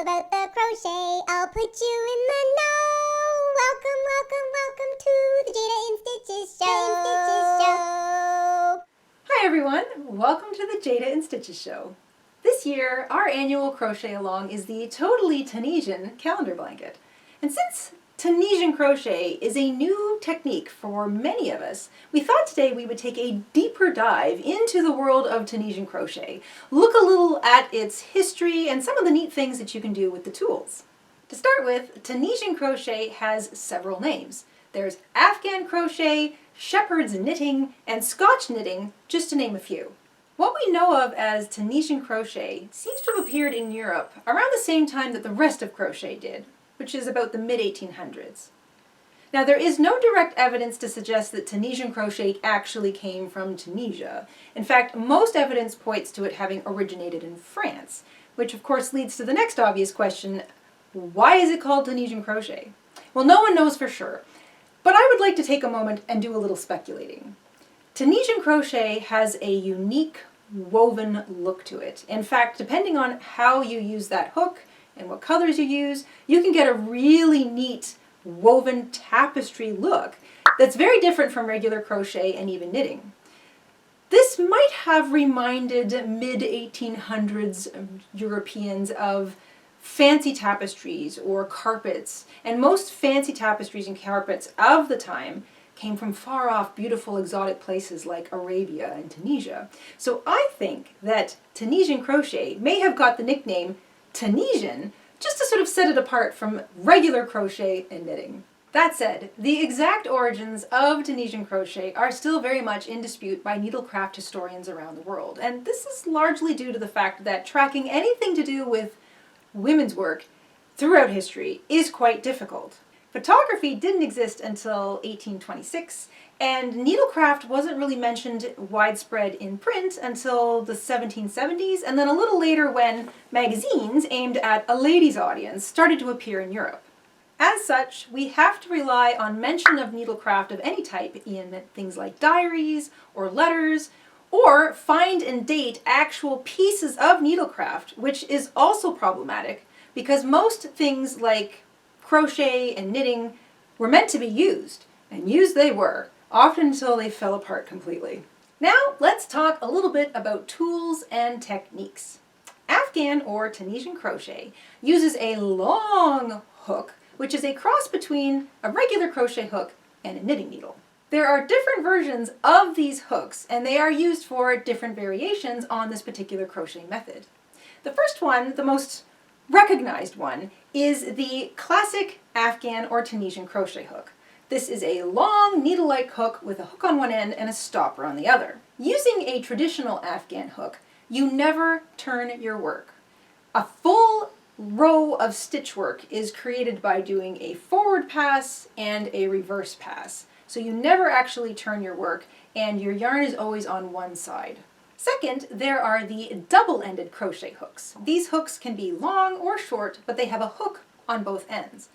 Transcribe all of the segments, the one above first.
all about the crochet. I'll put you in the know. Welcome, welcome, welcome to the Jayda InStitches show. Hi everyone, welcome to the Jayda InStitches show. This year, our annual crochet along is the Totally Tunisian calendar blanket. And since Tunisian crochet is a new technique for many of us, we thought today we would take a deeper dive into the world of Tunisian crochet, look a little at its history and some of the neat things that you can do with the tools. To start with, Tunisian crochet has several names. There's Afghan crochet, shepherd's knitting, and Scotch knitting, just to name a few. What we know of as Tunisian crochet seems to have appeared in Europe around the same time that the rest of crochet did, which is about the mid-1800s. Now, there is no direct evidence to suggest that Tunisian crochet actually came from Tunisia. In fact, most evidence points to it having originated in France, which of course leads to the next obvious question: why is it called Tunisian crochet? Well, no one knows for sure, but I would like to take a moment and do a little speculating. Tunisian crochet has a unique woven look to it. In fact, depending on how you use that hook and what colors you use, you can get a really neat woven tapestry look that's very different from regular crochet and even knitting. This might have reminded mid-1800s Europeans of fancy tapestries or carpets, and most fancy tapestries and carpets of the time came from far-off, beautiful, exotic places like Arabia and Tunisia. So I think that Tunisian crochet may have got the nickname Tunisian just to sort of set it apart from regular crochet and knitting. That said, the exact origins of Tunisian crochet are still very much in dispute by needlecraft historians around the world, and this is largely due to the fact that tracking anything to do with women's work throughout history is quite difficult. Photography didn't exist until 1826, and needlecraft wasn't really mentioned widespread in print until the 1770s, and then a little later when magazines aimed at a ladies' audience started to appear in Europe. As such, we have to rely on mention of needlecraft of any type in things like diaries or letters, or find and date actual pieces of needlecraft, which is also problematic because most things like crochet and knitting were meant to be used, and used they were, often until they fell apart completely. Now let's talk a little bit about tools and techniques. Afghan or Tunisian crochet uses a long hook, which is a cross between a regular crochet hook and a knitting needle. There are different versions of these hooks, and they are used for different variations on this particular crochet method. The first one, the most recognized one, is the classic Afghan or Tunisian crochet hook. This is a long needle-like hook with a hook on one end and a stopper on the other. Using a traditional Afghan hook, you never turn your work. A full row of stitch work is created by doing a forward pass and a reverse pass. So you never actually turn your work, and your yarn is always on one side. Second, there are the double-ended crochet hooks. These hooks can be long or short, but they have a hook on both ends.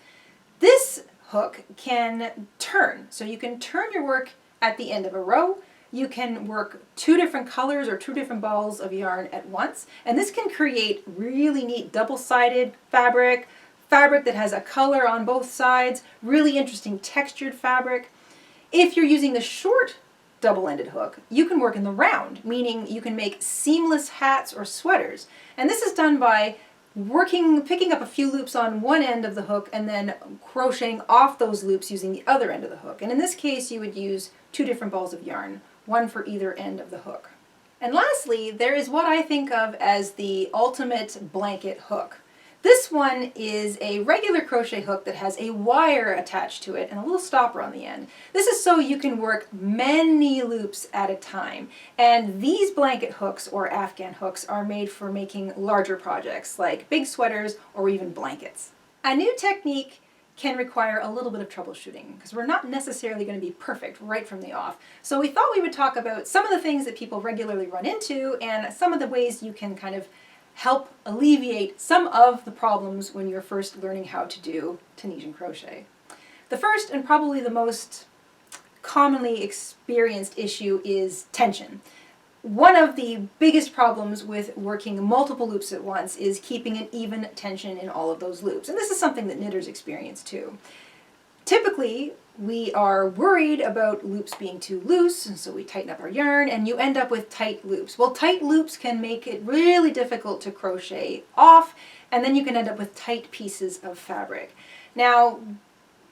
This hook can turn, so you can turn your work at the end of a row. You can work two different colors or two different balls of yarn at once, and this can create really neat double-sided fabric that has a color on both sides, really interesting textured fabric. If you're using the short double-ended hook, you can work in the round, meaning you can make seamless hats or sweaters. And this is done by picking up a few loops on one end of the hook and then crocheting off those loops using the other end of the hook. And in this case, you would use two different balls of yarn, one for either end of the hook. And lastly, there is what I think of as the ultimate blanket hook. This one is a regular crochet hook that has a wire attached to it and a little stopper on the end. This is so you can work many loops at a time. And these blanket hooks or Afghan hooks are made for making larger projects like big sweaters or even blankets. A new technique can require a little bit of troubleshooting because we're not necessarily going to be perfect right from the off. So we thought we would talk about some of the things that people regularly run into and some of the ways you can kind of help alleviate some of the problems when you're first learning how to do Tunisian crochet. The first and probably the most commonly experienced issue is tension. one of the biggest problems with working multiple loops at once is keeping an even tension in all of those loops. And this is something that knitters experience too. Typically, we are worried about loops being too loose, and so we tighten up our yarn, and you end up with tight loops. Well, tight loops can make it really difficult to crochet off, and then you can end up with tight pieces of fabric. Now,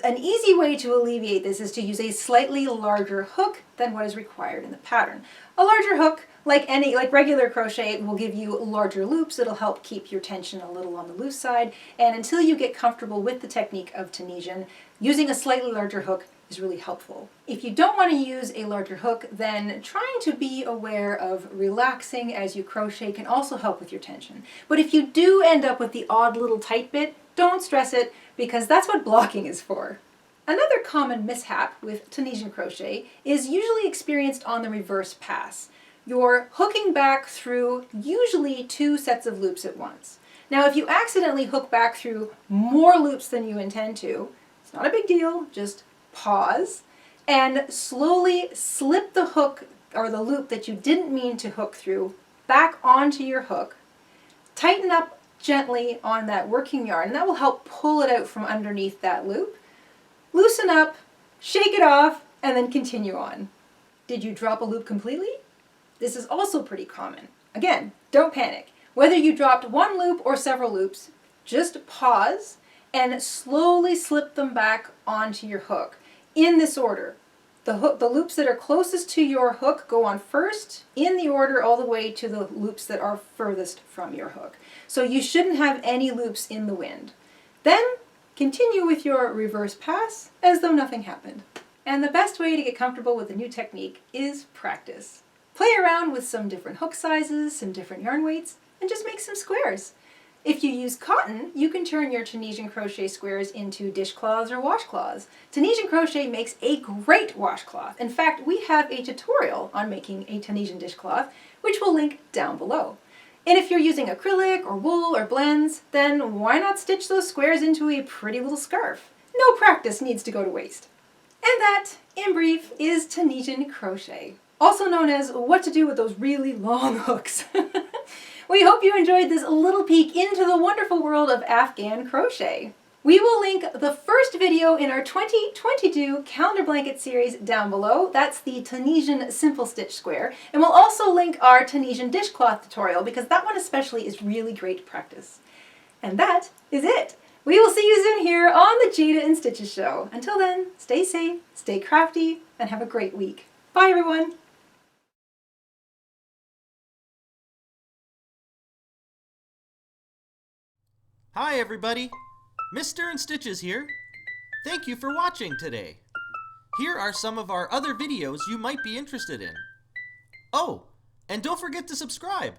an easy way to alleviate this is to use a slightly larger hook than what is required in the pattern. A larger hook, like regular crochet, will give you larger loops. It'll help keep your tension a little on the loose side, and until you get comfortable with the technique of Tunisian, using a slightly larger hook is really helpful. If you don't want to use a larger hook, then trying to be aware of relaxing as you crochet can also help with your tension. But if you do end up with the odd little tight bit, don't stress it, because that's what blocking is for. Another common mishap with Tunisian crochet is usually experienced on the reverse pass. You're hooking back through usually 2 sets of loops at once. Now, if you accidentally hook back through more loops than you intend to, it's not a big deal, just pause and slowly slip the hook or the loop that you didn't mean to hook through back onto your hook. Tighten up gently on that working yarn, and that will help pull it out from underneath that loop. Loosen up, shake it off, and then continue on. Did you drop a loop completely? This is also pretty common. Again, don't panic. Whether you dropped one loop or several loops, just pause and slowly slip them back onto your hook in this order. The loops that are closest to your hook go on first, in the order all the way to the loops that are furthest from your hook. So you shouldn't have any loops in the wind. Then continue with your reverse pass as though nothing happened. And the best way to get comfortable with the new technique is practice. Play around with some different hook sizes, some different yarn weights, and just make some squares. If you use cotton, you can turn your Tunisian crochet squares into dishcloths or washcloths. Tunisian crochet makes a great washcloth. In fact, we have a tutorial on making a Tunisian dishcloth, which we'll link down below. And if you're using acrylic or wool or blends, then why not stitch those squares into a pretty little scarf? No practice needs to go to waste. And that, in brief, is Tunisian crochet, also known as what to do with those really long hooks. We hope you enjoyed this little peek into the wonderful world of Afghan crochet. We will link the first video in our 2022 calendar blanket series down below. That's the Tunisian simple stitch square. And we'll also link our Tunisian dishcloth tutorial, because that one especially is really great practice. And that is it. We will see you soon here on the Jayda InStitches show. Until then, stay safe, stay crafty, and have a great week. Bye everyone. Hi everybody, Mr. InStitches here. Thank you for watching today. Here are some of our other videos you might be interested in. Oh, and don't forget to subscribe.